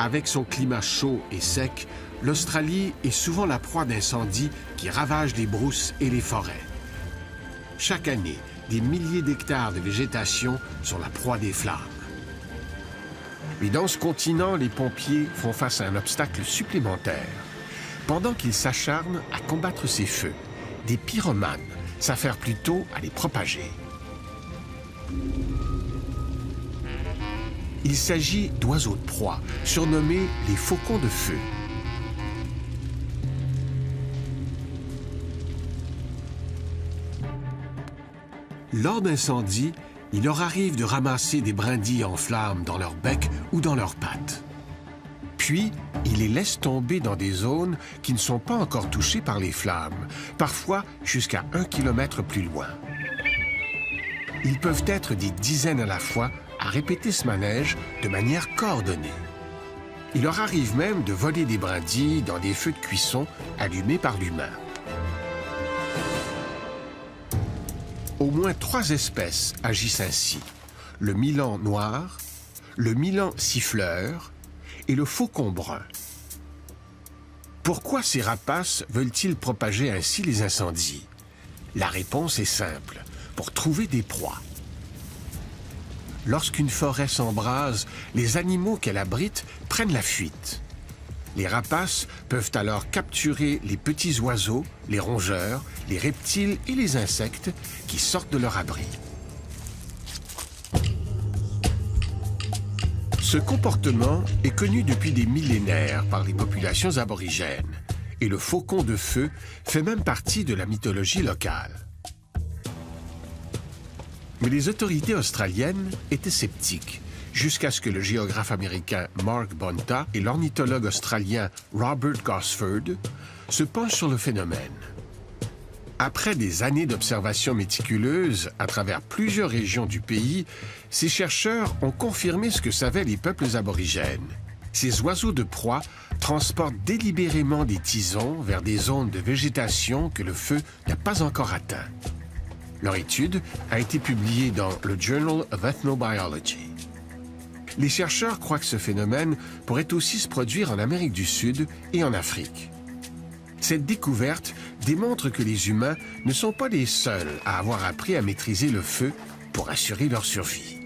Avec son climat chaud et sec, l'Australie est souvent la proie d'incendies qui ravagent les brousses et les forêts. Chaque année, des milliers d'hectares de végétation sont la proie des flammes. Mais dans ce continent, les pompiers font face à un obstacle supplémentaire. Pendant qu'ils s'acharnent à combattre ces feux, des pyromanes s'affairent plutôt à les propager. Il s'agit d'oiseaux de proie, surnommés les faucons de feu. Lors d'incendies, il leur arrive de ramasser des brindilles en flammes dans leur bec ou dans leurs pattes. Puis, ils les laissent tomber dans des zones qui ne sont pas encore touchées par les flammes, parfois jusqu'à 1 kilomètre plus loin. Ils peuvent être des dizaines à la fois à répéter ce manège de manière coordonnée. Il leur arrive même de voler des brindilles dans des feux de cuisson allumés par l'humain. Au moins 3 espèces agissent ainsi: le milan noir, le milan siffleur et le faucon brun. Pourquoi ces rapaces veulent-ils propager ainsi les incendies? La réponse est simple: pour trouver des proies. Lorsqu'une forêt s'embrase, les animaux qu'elle abrite prennent la fuite. Les rapaces peuvent alors capturer les petits oiseaux, les rongeurs, les reptiles et les insectes qui sortent de leur abri. Ce comportement est connu depuis des millénaires par les populations aborigènes, et le faucon de feu fait même partie de la mythologie locale. Mais les autorités australiennes étaient sceptiques, jusqu'à ce que le géographe américain Mark Bonta et l'ornithologue australien Robert Gosford se penchent sur le phénomène. Après des années d'observations méticuleuses à travers plusieurs régions du pays, ces chercheurs ont confirmé ce que savaient les peuples aborigènes. Ces oiseaux de proie transportent délibérément des tisons vers des zones de végétation que le feu n'a pas encore atteint. Leur étude a été publiée dans le Journal of Ethnobiology. Les chercheurs croient que ce phénomène pourrait aussi se produire en Amérique du Sud et en Afrique. Cette découverte démontre que les humains ne sont pas les seuls à avoir appris à maîtriser le feu pour assurer leur survie.